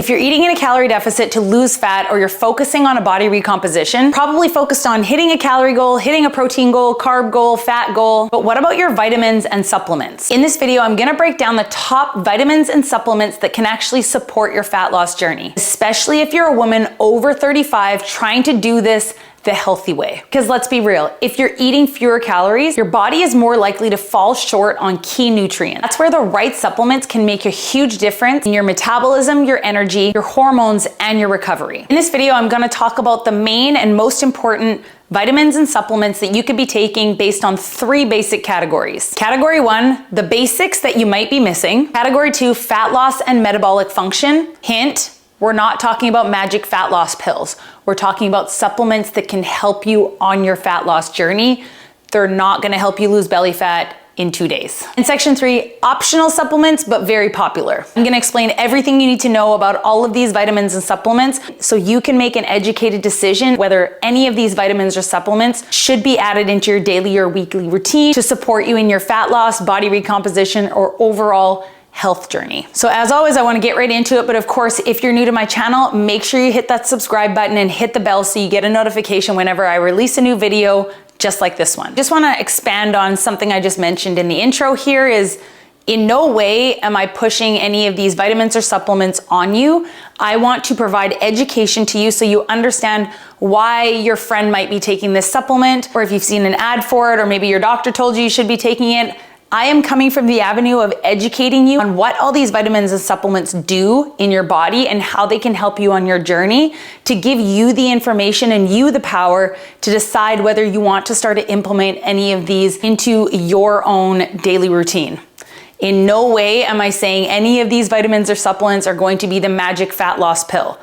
If you're eating in a calorie deficit to lose fat or you're focusing on a body recomposition, probably focused on hitting a calorie goal, hitting a protein goal, carb goal, fat goal, but what about your vitamins and supplements? In this video, I'm gonna break down the top vitamins and supplements that can actually support your fat loss journey, especially if you're a woman over 35 trying to do this the healthy way. Because let's be real, if you're eating fewer calories, your body is more likely to fall short on key nutrients. That's where the right supplements can make a huge difference in your metabolism, your energy, your hormones, and your recovery. In this video, I'm gonna talk about the main and most important vitamins and supplements that you could be taking based on 3 basic categories. Category 1, the basics that you might be missing. Category 2, fat loss and metabolic function. Hint, we're not talking about magic fat loss pills. We're talking about supplements that can help you on your fat loss journey. They're not gonna help you lose belly fat in 2 days. In section 3, optional supplements, but very popular. I'm gonna explain everything you need to know about all of these vitamins and supplements so you can make an educated decision whether any of these vitamins or supplements should be added into your daily or weekly routine to support you in your fat loss, body recomposition, or overall health journey. So as always, I want to get right into it, but of course, if you're new to my channel, make sure you hit that subscribe button and hit the bell so you get a notification whenever I release a new video just like this one. Just want to expand on something I just mentioned in the intro here is in no way am I pushing any of these vitamins or supplements on you. I want to provide education to you so you understand why your friend might be taking this supplement, or if you've seen an ad for it, or maybe your doctor told you you should be taking it. I am coming from the avenue of educating you on what all these vitamins and supplements do in your body and how they can help you on your journey to give you the information and you the power to decide whether you want to start to implement any of these into your own daily routine. In no way am I saying any of these vitamins or supplements are going to be the magic fat loss pill.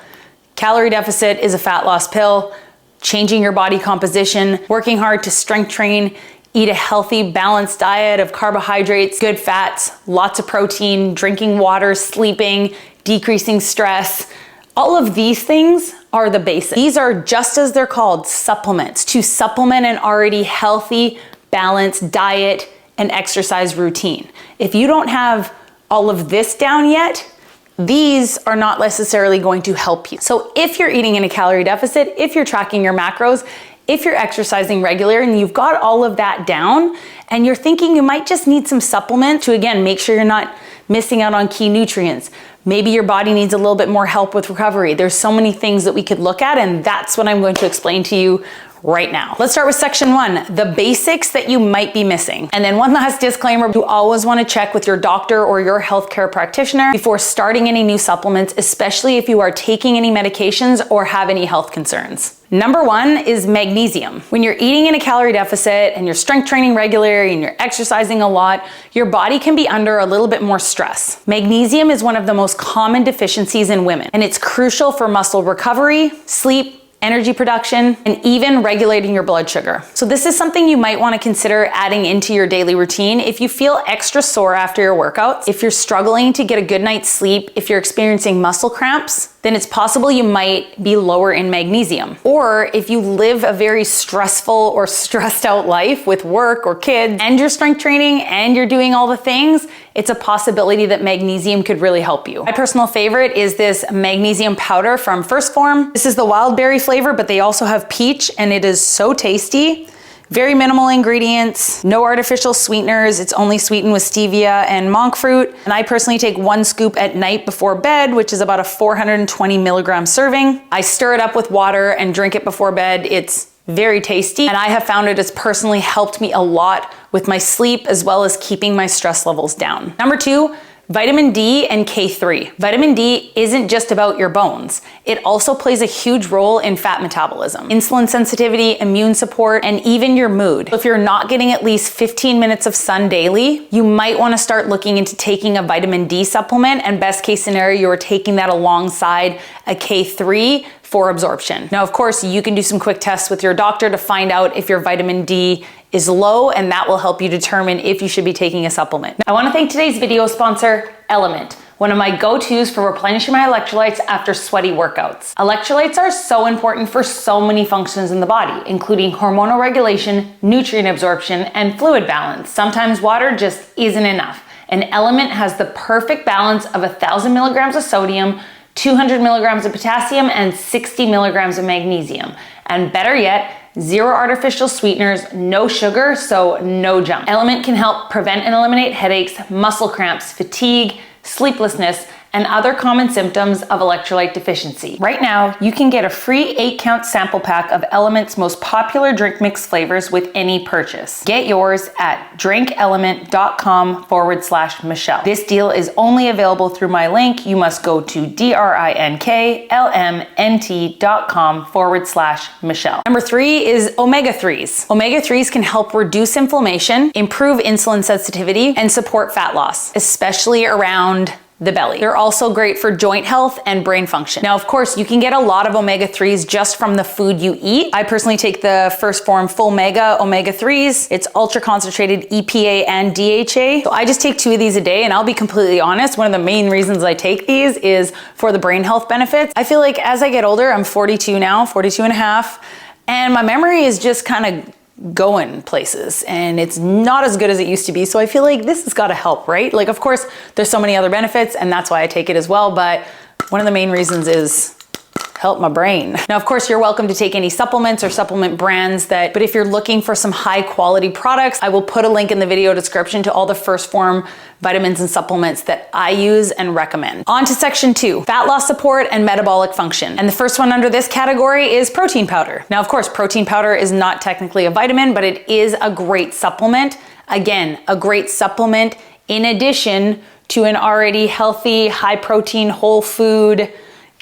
Calorie deficit is a fat loss pill. Changing your body composition, working hard to strength train, eat a healthy, balanced diet of carbohydrates, good fats, lots of protein, drinking water, sleeping, decreasing stress. All of these things are the basics. These are, just as they're called, supplements to supplement an already healthy, balanced diet and exercise routine. If you don't have all of this down yet, these are not necessarily going to help you. So if you're eating in a calorie deficit, if you're tracking your macros, if you're exercising regular and you've got all of that down and you're thinking you might just need some supplement to, again, make sure you're not missing out on key nutrients. Maybe your body needs a little bit more help with recovery. There's so many things that we could look at, and that's what I'm going to explain to you right now. Let's start with section 1, the basics that you might be missing. And then one last disclaimer, you always want to check with your doctor or your healthcare practitioner before starting any new supplements, especially if you are taking any medications or have any health concerns. Number 1 is magnesium. When you're eating in a calorie deficit and you're strength training regularly and you're exercising a lot, your body can be under a little bit more stress. Magnesium is one of the most common deficiencies in women, and it's crucial for muscle recovery, sleep, energy production, and even regulating your blood sugar. So this is something you might want to consider adding into your daily routine if you feel extra sore after your workouts, if you're struggling to get a good night's sleep, if you're experiencing muscle cramps, then it's possible you might be lower in magnesium. Or if you live a very stressful or stressed out life with work or kids and you're strength training and you're doing all the things, it's a possibility that magnesium could really help you. My personal favorite is this magnesium powder from First Form. This is the wild berry flavor, but they also have peach, and it is so tasty. Very minimal ingredients, no artificial sweeteners. It's only sweetened with stevia and monk fruit. And I personally take 1 scoop at night before bed, which is about a 420 milligram serving. I stir it up with water and drink it before bed. It's very tasty, and I have found it has personally helped me a lot with my sleep as well as keeping my stress levels down. Number 2, vitamin D and K3. Vitamin D isn't just about your bones. It also plays a huge role in fat metabolism, insulin sensitivity, immune support, and even your mood. If you're not getting at least 15 minutes of sun daily, you might want to start looking into taking a vitamin D supplement, and best case scenario, you're taking that alongside a K3 for absorption. Now, of course, you can do some quick tests with your doctor to find out if your vitamin D is low, and that will help you determine if you should be taking a supplement. I want to thank today's video sponsor, Element, one of my go-tos for replenishing my electrolytes after sweaty workouts. Electrolytes are so important for so many functions in the body, including hormonal regulation, nutrient absorption, and fluid balance. Sometimes water just isn't enough, and Element has the perfect balance of 1,000 milligrams of sodium, 200 milligrams of potassium, and 60 milligrams of magnesium. And better yet, 0 artificial sweeteners, no sugar, so no junk. Element can help prevent and eliminate headaches, muscle cramps, fatigue, sleeplessness, and other common symptoms of electrolyte deficiency. Right now, you can get a free 8-count sample pack of Element's most popular drink mix flavors with any purchase. Get yours at drinkelement.com/Michelle. This deal is only available through my link. You must go to drinklmnt.com/Michelle. Number 3 is omega-3s. Omega-3s can help reduce inflammation, improve insulin sensitivity, and support fat loss, especially around the belly. They're also great for joint health and brain function. Now, of course, you can get a lot of omega-3s just from the food you eat. I personally take the First Form Full Mega omega-3s. It's ultra concentrated EPA and DHA. So I just take 2 of these a day, and I'll be completely honest, one of the main reasons I take these is for the brain health benefits. I feel like as I get older, I'm 42 now, 42 and a half, and my memory is just kind of going places and it's not as good as it used to be. So I feel like this has got to help, right? Like, of course, there's so many other benefits and that's why I take it as well. But one of the main reasons is help my brain. Now, of course, you're welcome to take any supplements or supplement brands but if you're looking for some high quality products, I will put a link in the video description to all the First Form vitamins and supplements that I use and recommend. On to section 2, fat loss support and metabolic function. And the first one under this category is protein powder. Now, of course, protein powder is not technically a vitamin, but it is a great supplement. Again, a great supplement in addition to an already healthy, high protein, whole food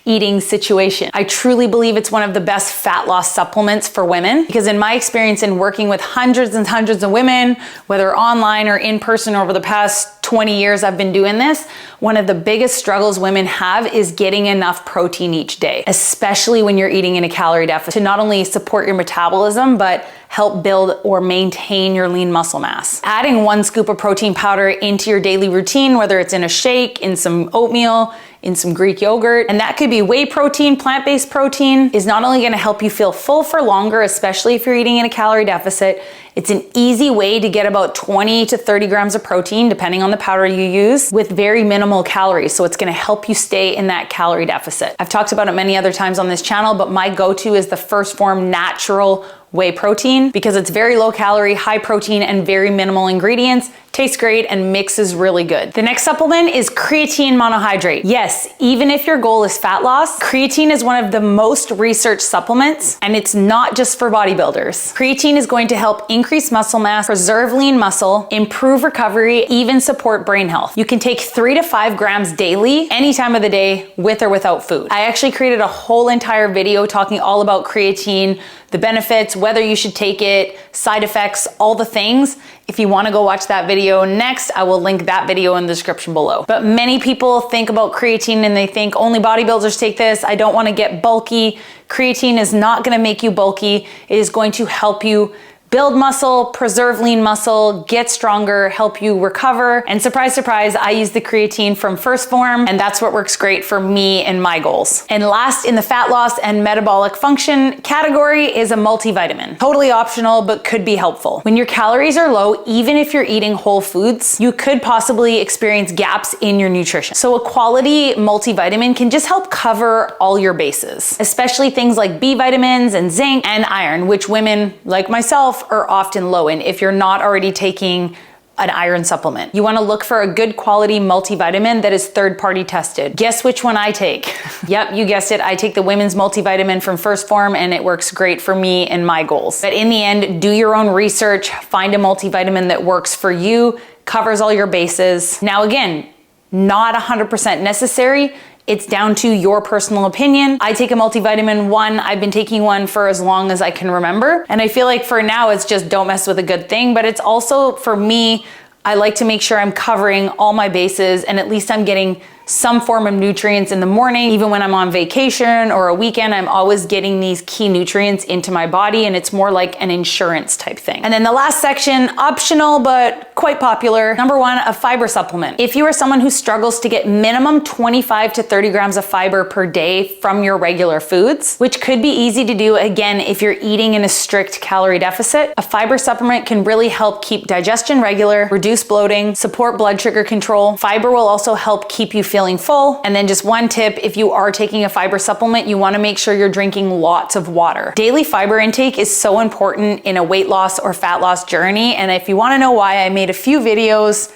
eating situation. I truly believe it's one of the best fat loss supplements for women because in my experience in working with hundreds and hundreds of women, whether online or in person over the past 20 years I've been doing this, one of the biggest struggles women have is getting enough protein each day, especially when you're eating in a calorie deficit to not only support your metabolism, but help build or maintain your lean muscle mass. Adding 1 scoop of protein powder into your daily routine, whether it's in a shake, in some oatmeal, in some Greek yogurt, and that could be whey protein, plant-based protein, is not only gonna help you feel full for longer, especially if you're eating in a calorie deficit, it's an easy way to get about 20 to 30 grams of protein, depending on the powder you use, with very minimal calories. So it's gonna help you stay in that calorie deficit. I've talked about it many other times on this channel, but my go-to is the First Form natural whey protein because it's very low calorie, high protein, and very minimal ingredients. Tastes great and mixes really good. The next supplement is creatine monohydrate. Yes, even if your goal is fat loss, creatine is one of the most researched supplements, and it's not just for bodybuilders. Creatine is going to help increase muscle mass, preserve lean muscle, improve recovery, even support brain health. You can take 3 to 5 grams daily, any time of the day, with or without food. I actually created a whole entire video talking all about creatine, the benefits, whether you should take it, side effects, all the things. If you want to go watch that video next, I will link that video in the description below. But many people think about creatine and they think only bodybuilders take this. I don't want to get bulky. Creatine is not going to make you bulky. It is going to help you build muscle, preserve lean muscle, get stronger, help you recover. And surprise, surprise, I use the creatine from First Form, and that's what works great for me and my goals. And last in the fat loss and metabolic function category is a multivitamin. Totally optional, but could be helpful. When your calories are low, even if you're eating whole foods, you could possibly experience gaps in your nutrition. So a quality multivitamin can just help cover all your bases, especially things like B vitamins and zinc and iron, which women like myself are often low in if you're not already taking an iron supplement. You want to look for a good quality multivitamin that is third-party tested. Guess which one I take? Yep, you guessed it. I take the women's multivitamin from First Form and it works great for me and my goals. But in the end, do your own research, find a multivitamin that works for you, covers all your bases. Now again, not 100% necessary. It's down to your personal opinion. I take a multivitamin one. I've been taking one for as long as I can remember. And I feel like for now, it's just don't mess with a good thing. But it's also, for me, I like to make sure I'm covering all my bases and at least I'm getting some form of nutrients in the morning. Even when I'm on vacation or a weekend, I'm always getting these key nutrients into my body, and it's more like an insurance type thing. And then the last section, optional but quite popular. Number 1, a fiber supplement. If you are someone who struggles to get minimum 25 to 30 grams of fiber per day from your regular foods, which could be easy to do again if you're eating in a strict calorie deficit, a fiber supplement can really help keep digestion regular, reduce bloating, support blood sugar control. Fiber will also help keep you feeling full. And then just one tip, if you are taking a fiber supplement, you wanna make sure you're drinking lots of water. Daily fiber intake is so important in a weight loss or fat loss journey. And if you wanna know why, I made a few videos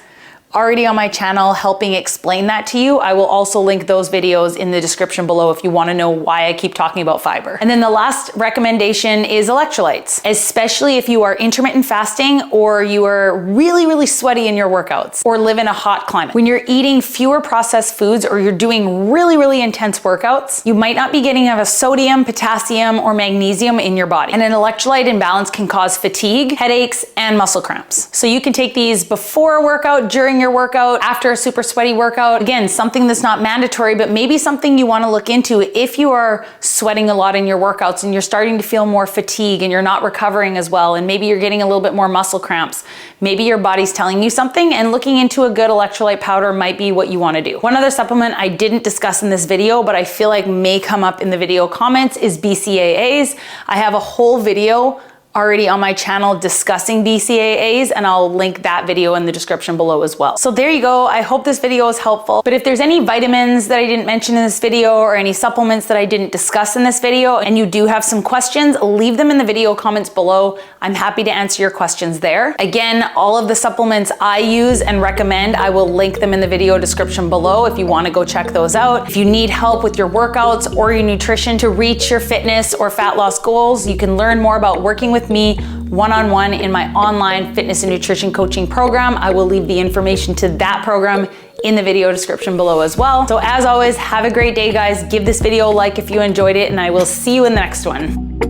already on my channel helping explain that to you. I will also link those videos in the description below if you want to know why I keep talking about fiber. And then the last recommendation is electrolytes, especially if you are intermittent fasting or you are really, really sweaty in your workouts or live in a hot climate. When you're eating fewer processed foods or you're doing really, really intense workouts, you might not be getting enough sodium, potassium, or magnesium in your body. And an electrolyte imbalance can cause fatigue, headaches, and muscle cramps. So you can take these before a workout, during your workout, after a super sweaty workout. Again, something that's not mandatory, but maybe something you want to look into if you are sweating a lot in your workouts and you're starting to feel more fatigue and you're not recovering as well, and maybe you're getting a little bit more muscle cramps. Maybe your body's telling you something, and looking into a good electrolyte powder might be what you want to do. One other supplement I didn't discuss in this video, but I feel like may come up in the video comments is BCAA'S. I have a whole video already on my channel discussing BCAA'S, and I'll link that video in the description below as well. So there you go. I hope this video is helpful. But if there's any vitamins that I didn't mention in this video or any supplements that I didn't discuss in this video and you do have some questions, leave them in the video comments below. I'm happy to answer your questions there. Again, all of the supplements I use and recommend, I will link them in the video description below if you want to go check those out. If you need help with your workouts or your nutrition to reach your fitness or fat loss goals, you can learn more about working with me one-on-one in my online fitness and nutrition coaching program. I will leave the information to that program in the video description below as well. So as always, have a great day, guys. Give this video a like if you enjoyed it, and I will see you in the next one.